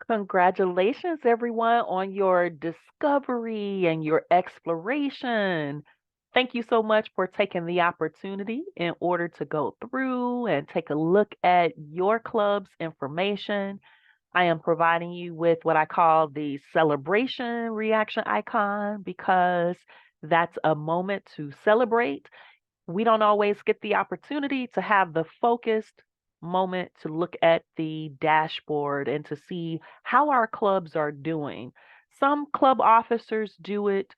Congratulations, everyone, on your discovery and your exploration. Thank you so much for taking the opportunity in order to go through and take a look at your club's information. I am providing you with what I call the celebration reaction icon because that's a moment to celebrate. We don't always get the opportunity to have the focused moment to look at the dashboard and to see how our clubs are doing. Some club officers do it.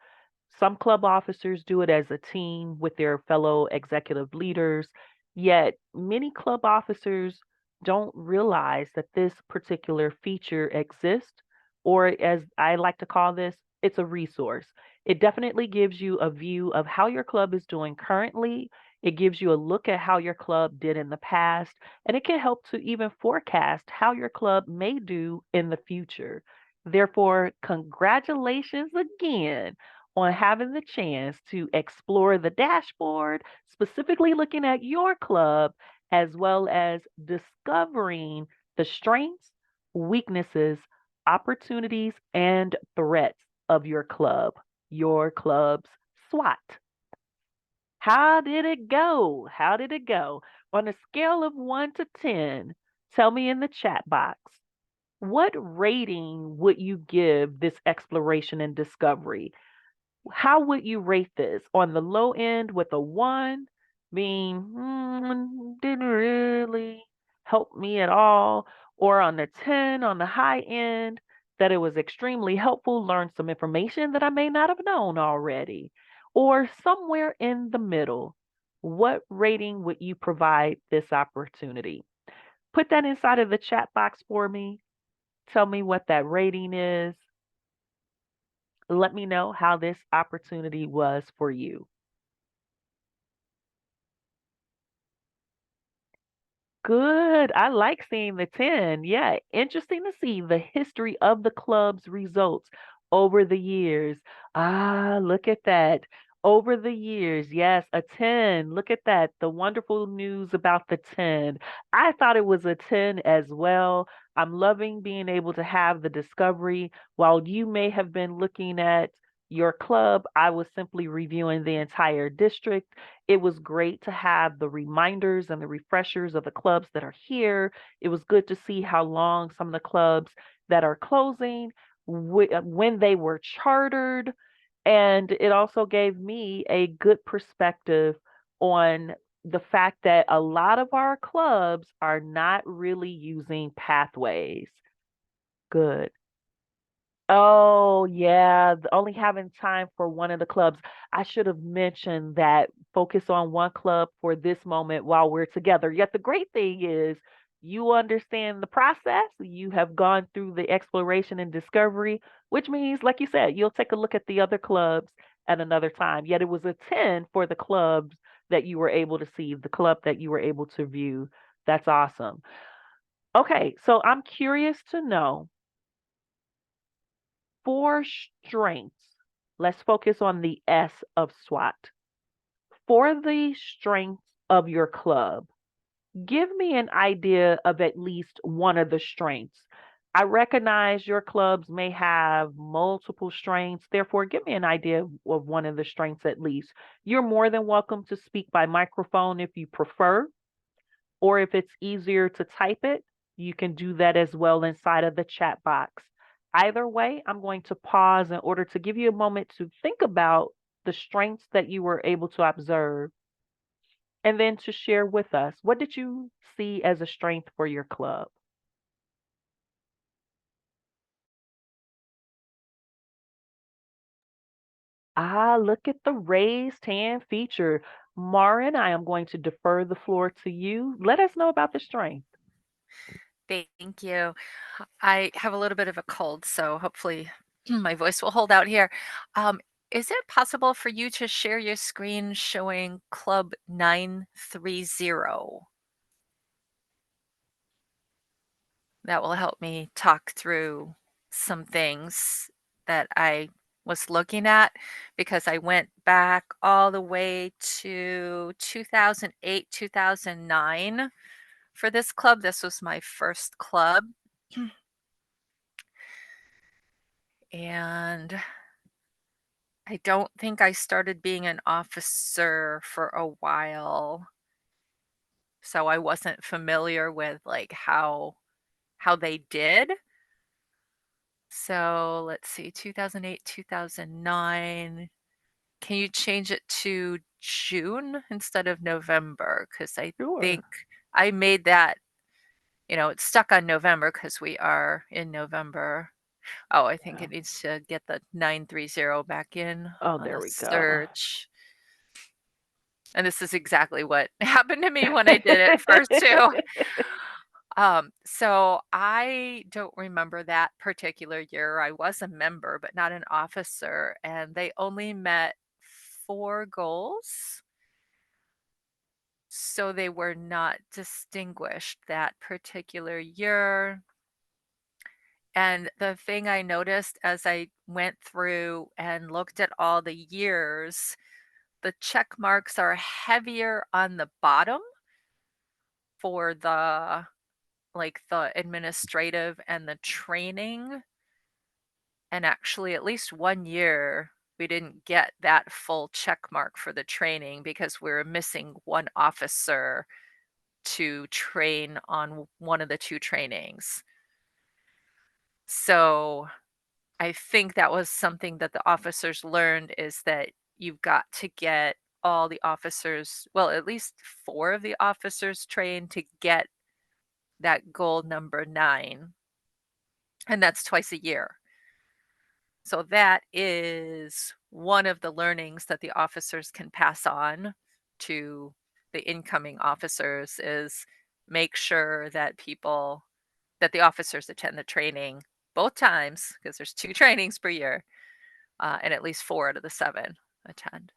Some club officers do it as a team with their fellow executive leaders, yet many club officers don't realize that this particular feature exists, or as I like to call this, it's a resource. It definitely gives you a view of how your club is doing currently. It gives you a look at how your club did in the past, and it can help to even forecast how your club may do in the future. Therefore, congratulations again on having the chance to explore the dashboard, specifically looking at your club, as well as discovering the strengths, weaknesses, opportunities, and threats of your club's SWOT. How did it go? How did it go? On a scale of 1 to 10, tell me in the chat box, what rating would you give this exploration and discovery? How would you rate this? On the low end with a 1, being didn't really help me at all, or on the 10 on the high end, that it was extremely helpful, learned some information that I may not have known already, or somewhere in the middle. What rating would you provide this opportunity? Put that inside of the chat box for me. Tell me what that rating is. Let me know how this opportunity was for you. Good. I like seeing the 10. Yeah, interesting to see the history of the club's results over the years. Ah, look at that. Over the years, yes, a 10. Look at that. The wonderful news about the 10. I thought it was a 10 as well. I'm loving being able to have the discovery. While you may have been looking at your club, I was simply reviewing the entire district. It was great to have the reminders and the refreshers of the clubs that are here. It was good to see how long some of the clubs that are closing, when they were chartered. And it also gave me a good perspective on the fact that a lot of our clubs are not really using pathways. Good. Oh, yeah, only having time for one of the clubs. I should have mentioned that focus on one club for this moment while we're together. Yet the great thing is you understand the process. You have gone through the exploration and discovery, which means, like you said, you'll take a look at the other clubs at another time. Yet it was a 10 for the clubs that you were able to see, the club that you were able to view. That's awesome. Okay, so I'm curious to know, for strengths, let's focus on the S of SWOT. For the strengths of your club, give me an idea of at least one of the strengths. I recognize your clubs may have multiple strengths, therefore, give me an idea of one of the strengths at least. You're more than welcome to speak by microphone if you prefer, or if it's easier to type it, you can do that as well inside of the chat box. Either way, I'm going to pause in order to give you a moment to think about the strengths that you were able to observe and then to share with us. What did you see as a strength for your club? Ah, look at the raised hand feature. Marin, I am going to defer the floor to you. Let us know about the strength. Thank you. I have a little bit of a cold, so hopefully my voice will hold out here. Um, is it possible for you to share your screen showing Club 930? That will help me talk through some things that I was looking at because I went back all the way to 2008, 2009 for this club. This was my first club. and I don't think I started being an officer for a while, so I wasn't familiar with, like, how they did. So, let's see, 2008, 2009. Can you change it to June instead of November? Because I Sure. think I made that, it's stuck on November because we are in November. Oh, I think Yeah. it needs to get the 930 back in Oh, on there a we go. search. And this is exactly what happened to me when I did it first too. So I don't remember that particular year. I was a member, but not an officer, and they only met 4 goals. So they were not distinguished that particular year. And the thing I noticed as I went through and looked at all the years, the check marks are heavier on the bottom for the administrative and the training. And actually, at least 1 year, we didn't get that full check mark for the training because we were missing one officer to train on one of the 2 trainings. So, I think that was something that the officers learned is that you've got to get all the officers, well, at least 4 of the officers trained to get that goal number 9, and that's twice a year. So that is one of the learnings that the officers can pass on to the incoming officers is make sure that the officers attend the training both times because there's 2 trainings per year, and at least 4 out of the 7 attend.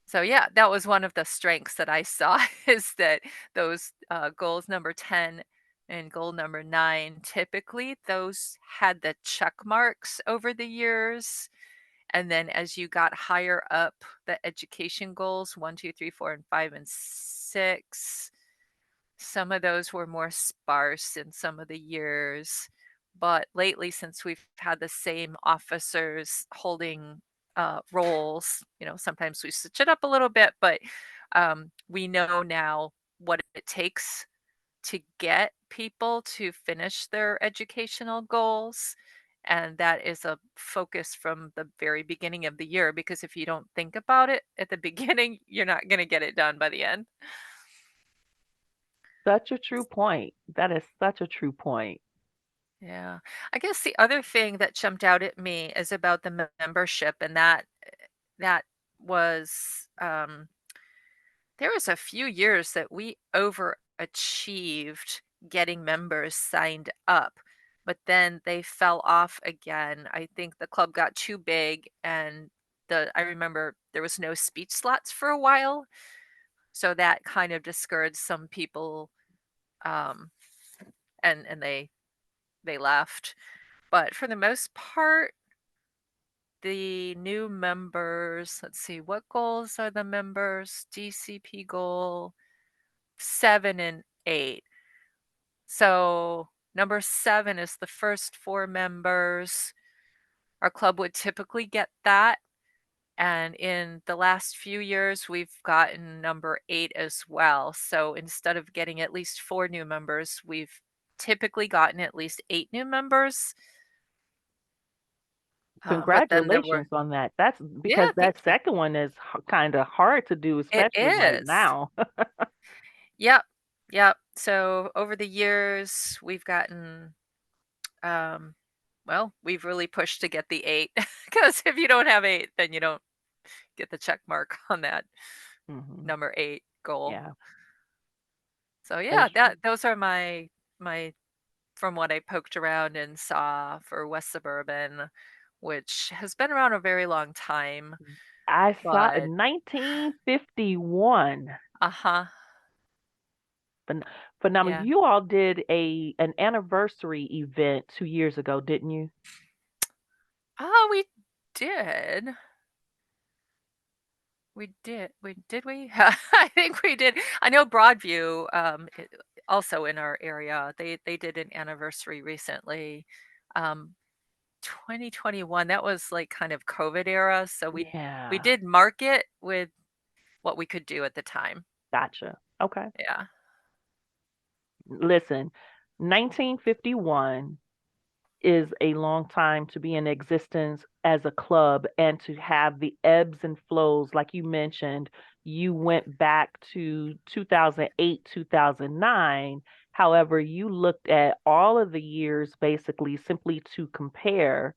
So yeah, that was one of the strengths that I saw is that those goals number 10 and goal number 9, typically those had the check marks over the years. And then as you got higher up the education goals, 1, 2, 3, 4, and 5, and 6, some of those were more sparse in some of the years. But lately, since we've had the same officers holding roles, sometimes we switch it up a little bit, but we know now what it takes to get people to finish their educational goals. And that is a focus from the very beginning of the year because if you don't think about it at the beginning, you're not going to get it done by the end. Such a true point. That is such a true point. Yeah. I guess the other thing that jumped out at me is about the membership, and that was there was a few years that we overachieved getting members signed up, but then they fell off again. I think the club got too big and the I remember there was no speech slots for a while, so that kind of discouraged some people, um, and they left. But for the most part, the new members, let's see, what goals are the members? DCP goal 7 and 8. So number 7 is the first 4 members. Our club would typically get that. And in the last few years, we've gotten number 8 as well. So instead of getting at least 4 new members, we've typically gotten at least 8 new members. But then there were, Congratulations on that. That's because yeah, that thank you. second one is kind of hard to do, It especially right is. now. Yep. Yep. So over the years, we've gotten, um, well, we've really pushed to get the 8 because if you don't have 8, then you don't get the check mark on that Hmm. number 8 goal. Yeah, So yeah, that's that true. those are my from what I poked around and saw for West Suburban, which has been around a very long time, I saw but in 1951. uh-huh. Phen- Phenomenal. Yeah. You all did an anniversary event 2 years ago, didn't you? Oh, we did. We did we? I think we did. I know Broadview, also in our area, they did an anniversary recently. Um, 2021, that was like kind of COVID era. So we Yeah, did market with what we could do at the time. gotcha. Okay. Yeah. Listen, 1951 is a long time to be in existence as a club and to have the ebbs and flows, like you mentioned. You went back to 2008, 2009. However, you looked at all of the years basically simply to compare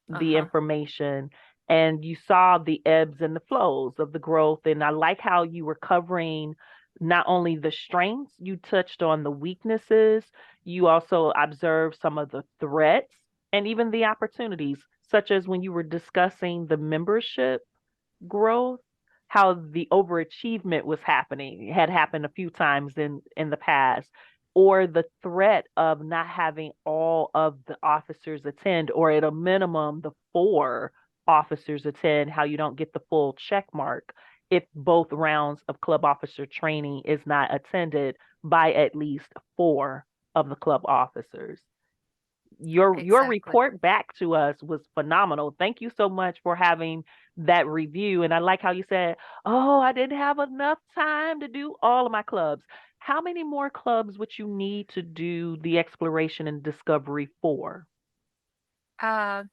the Uh-huh. information and you saw the ebbs and the flows of the growth. And I like how you were covering not only the strengths, you touched on the weaknesses, you also observed some of the threats and even the opportunities, such as when you were discussing the membership growth, how the overachievement was happening, it had happened a few times in the past, or the threat of not having all of the officers attend, or at a minimum, the four officers attend, how you don't get the full check mark if both rounds of club officer training is not attended by at least four of the club officers. Your Exactly. report back to us was phenomenal. Thank you so much for having that review. And I like how you said, "Oh, I didn't have enough time to do all of my clubs." How many more clubs would you need to do the exploration and discovery for? Uh,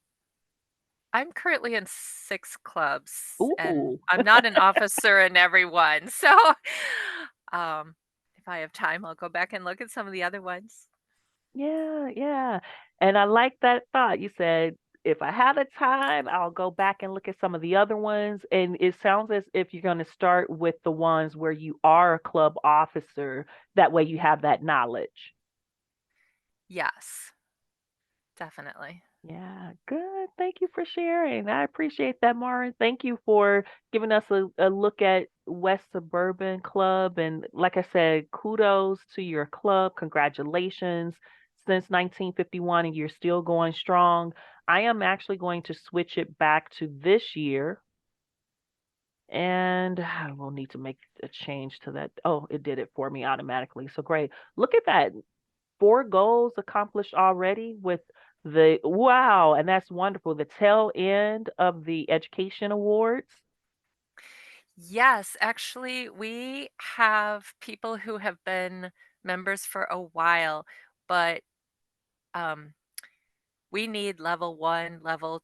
I'm currently in 6 clubs, and Ooh. I'm not an officer in every one. So, um, if I have time, I'll go back and look at some of the other ones. Yeah, yeah. And I like that thought. You said, if I have the time, I'll go back and look at some of the other ones. And it sounds as if you're going to start with the ones where you are a club officer. That way you have that knowledge. Yes, definitely. Yeah, good. Thank you for sharing. I appreciate that, Marin. Thank you for giving us a look at West Suburban Club. And like I said, kudos to your club. Congratulations. Since 1951, and you're still going strong. I am actually going to switch it back to this year. And I will need to make a change to that. Oh, it did it for me automatically. So great. Look at that. Four goals accomplished already with the wow, and that's wonderful. The tail end of the education awards. Yes, actually, we have people who have been members for a while, but, um, we need level 1, level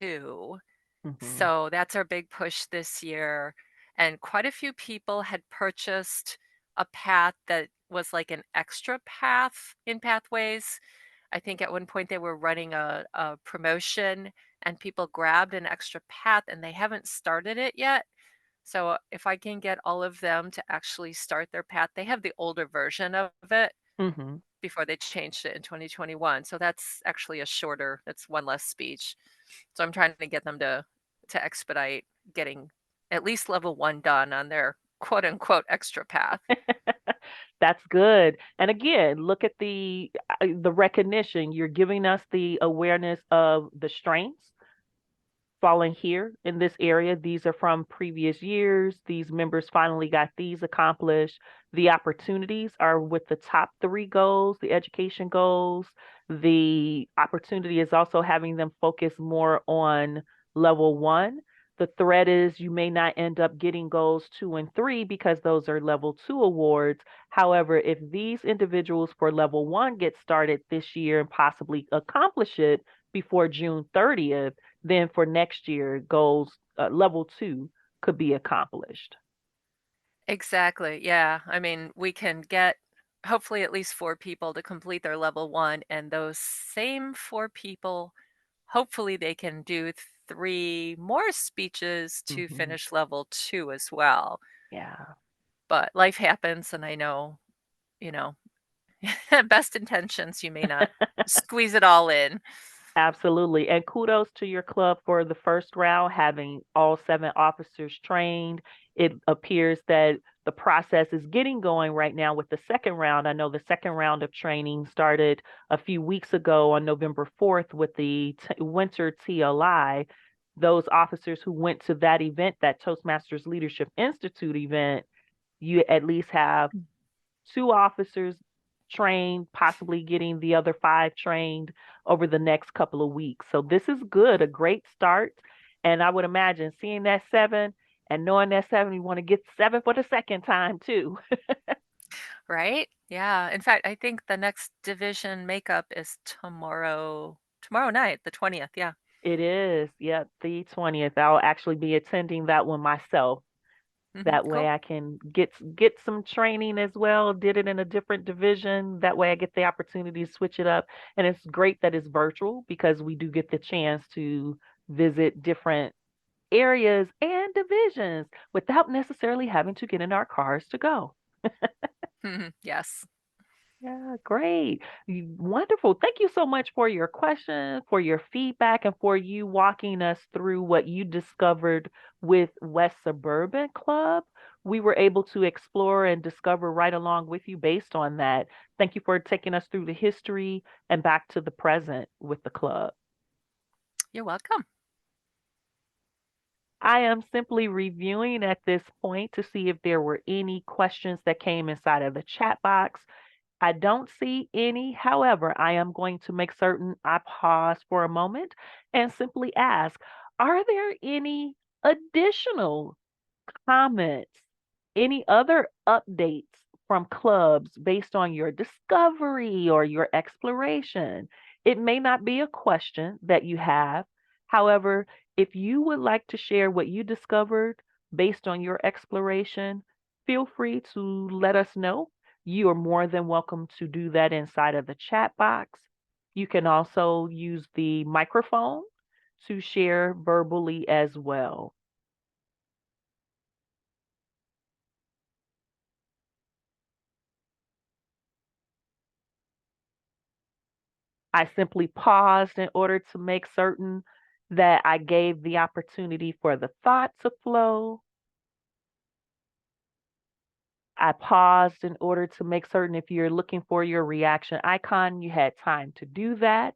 2. Hmm. So that's our big push this year. And quite a few people had purchased a path that was like an extra path in Pathways. I think at one point they were running a promotion and people grabbed an extra path and they haven't started it yet. So if I can get all of them to actually start their path, they have the older version of it Hmm. before they changed it in 2021. So that's actually a shorter, that's one less speech. So I'm trying to get them to expedite getting at least level 1 done on their quote unquote extra path. That's good. And again, look at the recognition. You're giving us the awareness of the strengths falling here in this area. These are from previous years. These members finally got these accomplished. The opportunities are with the top three goals, the education goals. The opportunity is also having them focus more on level one. The threat is you may not end up getting goals two and three because those are level two awards. However, if these individuals for level one get started this year and possibly accomplish it before June 30th, then for next year, goals level two could be accomplished. Exactly. Yeah. I mean, we can get hopefully at least 4 people to complete their level 1 and those same 4 people hopefully they can do 3 more speeches to Hmm. finish level 2 as well. Yeah. But life happens and I know, you know, best intentions you may not squeeze it all in. Absolutely. And kudos to your club for the first round, having all seven officers trained. It appears that the process is getting going right now with the second round. I know the second round of training started a few weeks ago on November 4th with the winter TLI. Those officers who went to that event, that Toastmasters Leadership Institute event, you at least have two officers trained, possibly getting the other 5 trained over the next couple of weeks. So this is good, a great start. And I would imagine seeing that 7 and knowing that 7, you want to get 7 for the second time too. Right? Yeah. In fact, I think the next division makeup is tomorrow night, the 20th. Yeah. It is, yep, the 20th. I'll actually be attending that one myself. That way Cool. I can get some training as well. Did it in a different division. That way I get the opportunity to switch it up. And it's great that it's virtual because we do get the chance to visit different areas and divisions without necessarily having to get in our cars to go. Yes. Yeah, great. Wonderful. Thank you so much for your questions, for your feedback, and for you walking us through what you discovered with West Suburban Club. We were able to explore and discover right along with you based on that. Thank you for taking us through the history and back to the present with the club. You're welcome. I am simply reviewing at this point to see if there were any questions that came inside of the chat box. I don't see any. However, I am going to make certain I pause for a moment and simply ask, are there any additional comments, any other updates from clubs based on your discovery or your exploration? It may not be a question that you have. However, if you would like to share what you discovered based on your exploration, feel free to let us know. You are more than welcome to do that inside of the chat box. You can also use the microphone to share verbally as well. I simply paused in order to make certain that I gave the opportunity for the thought to flow. I paused in order to make certain if you're looking for your reaction icon, you had time to do that.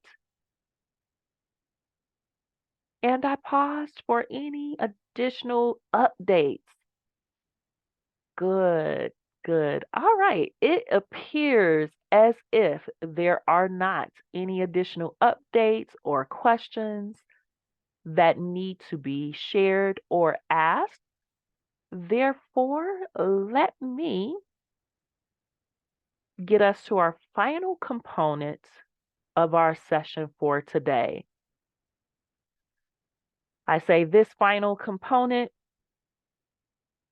And I paused for any additional updates. Good, good. All right. It appears as if there are not any additional updates or questions that need to be shared or asked. Therefore, let me get us to our final component of our session for today. I say this final component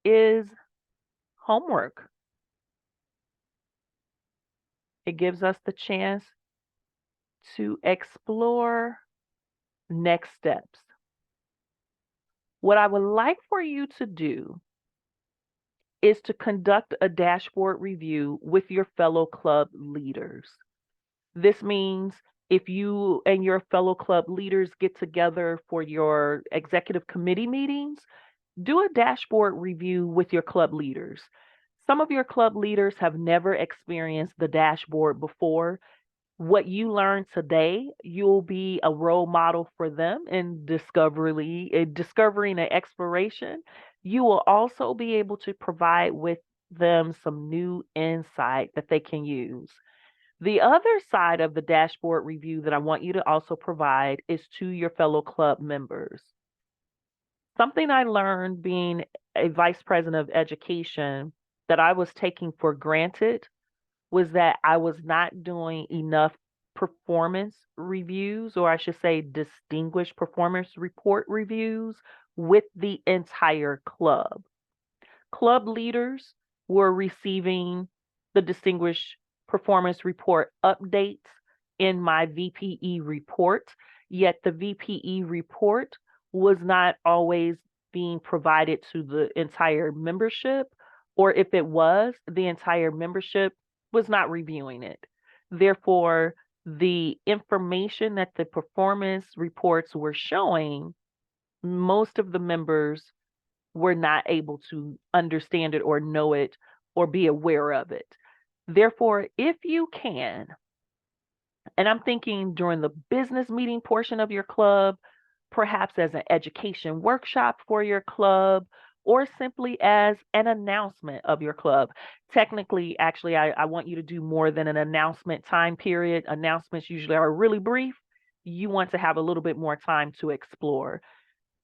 is homework. It gives us the chance to explore next steps. What I would like for you to do is to conduct a dashboard review with your fellow club leaders. This means if you and your fellow club leaders get together for your executive committee meetings, do a dashboard review with your club leaders. Some of your club leaders have never experienced the dashboard before. What you learn today, you'll be a role model for them in discovering and exploration. You will also be able to provide with them some new insight that they can use. The other side of the dashboard review that I want you to also provide is to your fellow club members. Something I learned being a vice president of education that I was taking for granted was that I was not doing enough performance reviews, or I should say, distinguished performance report reviews with the entire club. Club leaders were receiving the Distinguished Performance Report updates in my VPE report, yet the VPE report was not always being provided to the entire membership, or if it was, the entire membership was not reviewing it. Therefore, the information that the performance reports were showing, most of the members were not able to understand it or know it or be aware of it. Therefore, if you can, and I'm thinking during the business meeting portion of your club, perhaps as an education workshop for your club, or simply as an announcement of your club. Technically, actually, I want you to do more than an announcement time period. Announcements usually are really brief. You want to have a little bit more time to explore.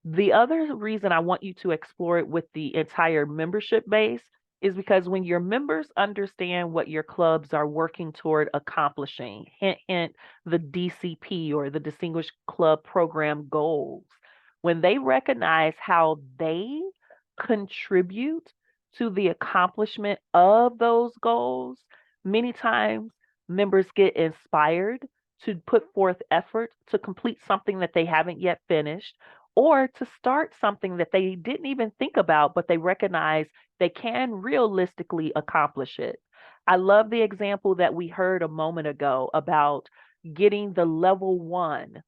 The other reason I want you to explore it with the entire membership base is because when your members understand what your clubs are working toward accomplishing, hint, hint, the DCP or the Distinguished Club Program goals, when they recognize how they contribute to the accomplishment of those goals, many times members get inspired to put forth effort to complete something that they haven't yet finished or to start something that they didn't even think about, but they recognize they can realistically accomplish it. I love the example that we heard a moment ago about getting the level one,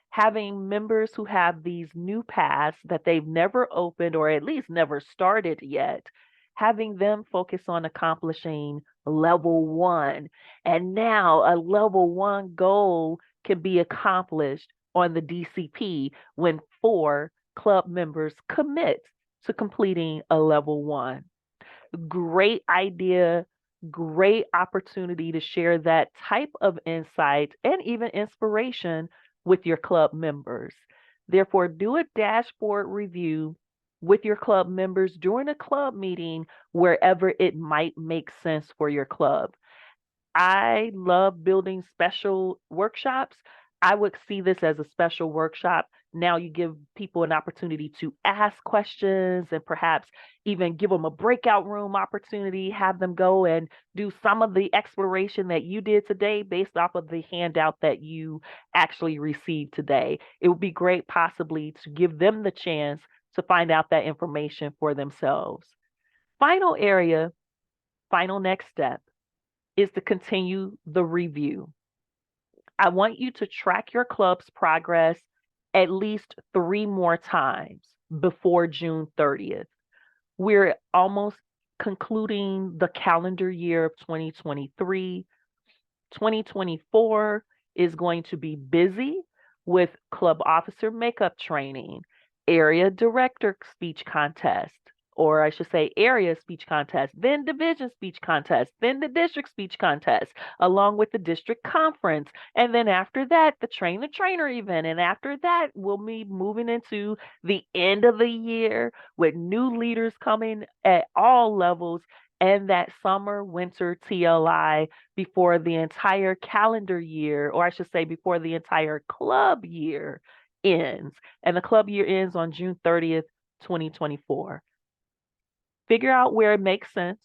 having members who have these new paths that they've never opened or at least never started yet, having them focus on accomplishing level one. And now a level one goal can be accomplished on the DCP when 4 club members commit to completing a level one. Great idea, great opportunity to share that type of insight and even inspiration with your club members. Therefore, do a dashboard review with your club members during a club meeting wherever it might make sense for your club. I love building special workshops. I would see this as a special workshop. Now you give people an opportunity to ask questions and perhaps even give them a breakout room opportunity, have them go and do some of the exploration that you did today based off of the handout that you actually received today. It would be great possibly to give them the chance to find out that information for themselves. Final area, final next step is to continue the review. I want you to track your club's progress at least 3 more times before June 30th. We're almost concluding the calendar year of 2023. 2024 is going to be busy with club officer makeup training, area director speech contest, or I should say area speech contest, then division speech contest, then the district speech contest, along with the district conference. And then after that, the train the trainer event. And after that, we'll be moving into the end of the year with new leaders coming at all levels and that summer winter TLI before the entire calendar year, or I should say, before the entire club year ends. And the club year ends on June 30th, 2024. Figure out where it makes sense.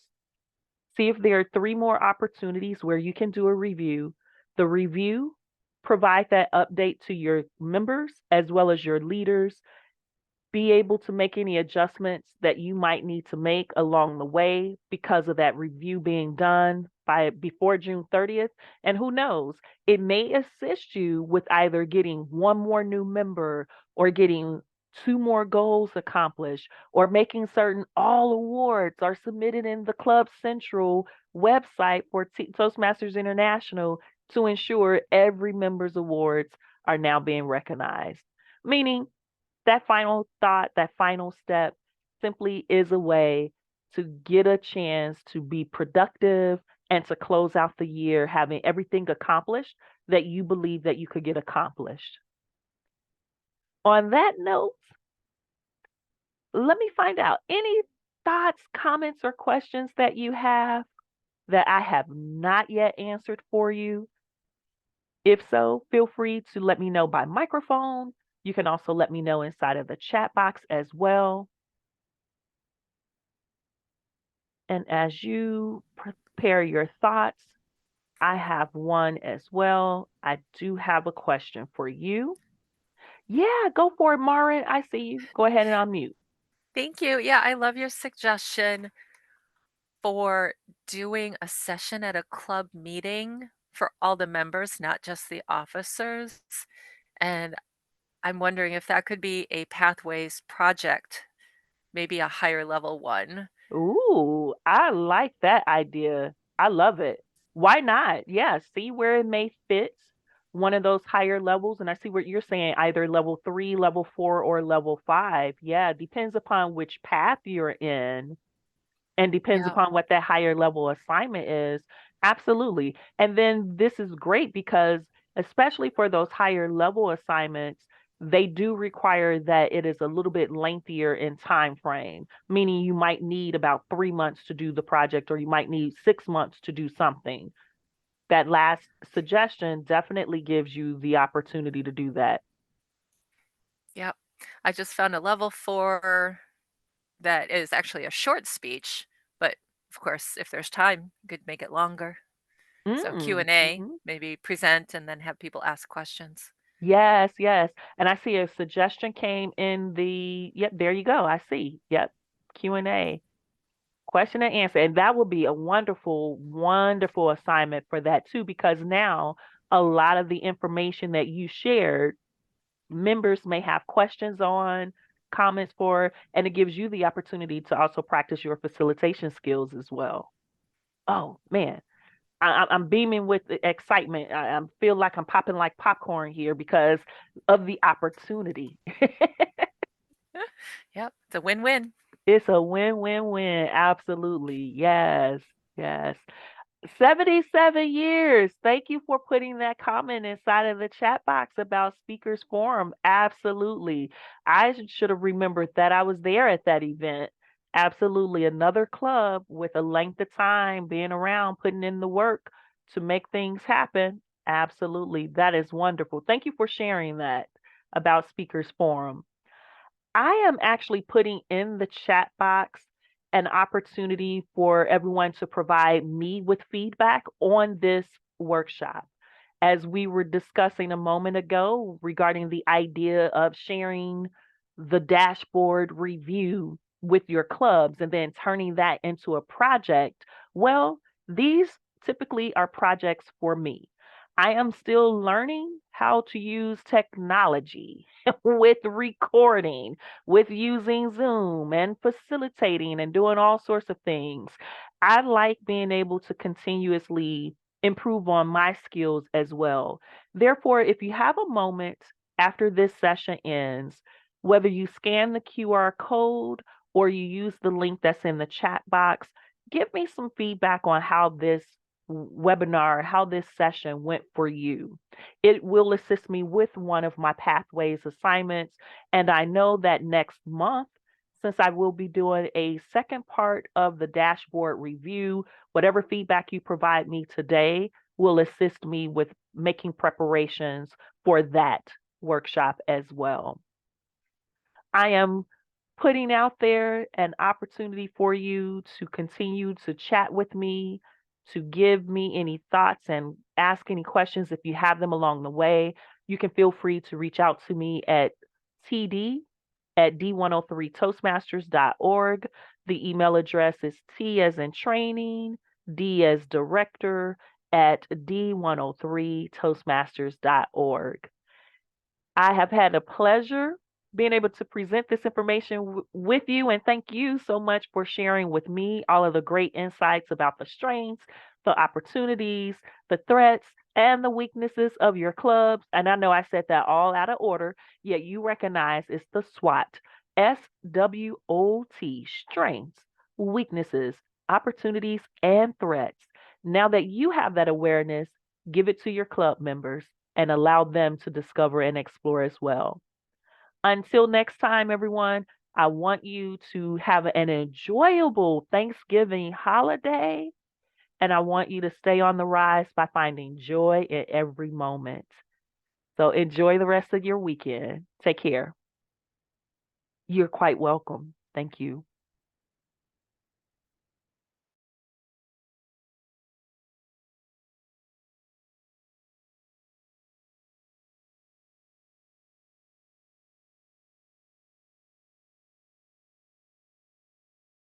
See if there are 3 more opportunities where you can do a review. The review, provide that update to your members as well as your leaders, be able to make any adjustments that you might need to make along the way because of that review being done by before June 30th. And who knows, it may assist you with either getting 1 more new member or getting 2 more goals accomplished or making certain all awards are submitted in the Club Central website for Toastmasters International to ensure every member's awards are now being recognized. Meaning that final thought, that final step simply is a way to get a chance to be productive and to close out the year having everything accomplished that you believe that you could get accomplished. On that note, let me find out any thoughts, comments, or questions that you have that I have not yet answered for you. If so, feel free to let me know by microphone. You can also let me know inside of the chat box as well. And as you prepare your thoughts, I have one as well. I do have a question for you. Yeah, go for it, Marin. I see you. Go ahead and unmute. Thank you. Yeah, I love your suggestion for doing a session at a club meeting for all the members, not just the officers. And I'm wondering if that could be a Pathways project, maybe a higher level one. Ooh, I like that idea. I love it. Why not? Yeah, see where it may fit. one of those higher levels, and I see what you're saying, either level 3, level 4, or level 5. Yeah, depends upon which path you're in and depends Yeah. upon what that higher level assignment is. Absolutely. And then this is great because, especially for those higher level assignments, they do require that it is a little bit lengthier in time frame, meaning you might need about 3 months to do the project, or you might need 6 months to do something. That last suggestion definitely gives you the opportunity to do that. Yep. I just found a level 4 that is actually a short speech, but of course, if there's time, you could make it longer. So Mm, Q&A, mhm. maybe present and then have people ask questions. Yes, yes. And I see a suggestion came in the, yep, there you go. I see. Yep. Q&A, question and answer. And that will be a wonderful, wonderful assignment for that too, because now a lot of the information that you shared, members may have questions on, comments for, and it gives you the opportunity to also practice your facilitation skills as well. Oh man, I'm beaming with excitement. I feel like I'm popping like popcorn here because of the opportunity. Yep, it's a win-win. It's a win-win-win. Absolutely. Yes. Yes. 77 years. Thank you for putting that comment inside of the chat box about Speakers Forum. Absolutely. I should have remembered that I was there at that event. Absolutely. Another club with a length of time being around, putting in the work to make things happen. Absolutely. That is wonderful. Thank you for sharing that about Speakers Forum. I am actually putting in the chat box an opportunity for everyone to provide me with feedback on this workshop. As we were discussing a moment ago regarding the idea of sharing the dashboard review with your clubs and then turning that into a project, well, these typically are projects for me. I am still learning how to use technology with recording, with using Zoom and facilitating and doing all sorts of things. I like being able to continuously improve on my skills as well. Therefore, if you have a moment after this session ends, whether you scan the QR code or you use the link that's in the chat box, give me some feedback on how this webinar, how this session went for you. It will assist me with one of my pathways assignments. And I know that next month, since I will be doing a second part of the dashboard review, whatever feedback you provide me today will assist me with making preparations for that workshop as well. I am putting out there an opportunity for you to continue to chat with me, to give me any thoughts and ask any questions if you have them along the way. You can feel free to reach out to me at td at d103toastmasters.org. The email address is t as in training, d as director at d103toastmasters.org. I have had a pleasure being able to present this information with you, and thank you so much for sharing with me all of the great insights about the strengths, the opportunities, the threats, and the weaknesses of your clubs. And I know I said that all out of order, yet you recognize it's the SWOT, SWOT, strengths, weaknesses, opportunities, and threats. Now that you have that awareness, give it to your club members and allow them to discover and explore as well. Until next time, everyone, I want you to have an enjoyable Thanksgiving holiday, and I want you to stay on the rise by finding joy in every moment. So enjoy the rest of your weekend. Take care. You're quite welcome. Thank you.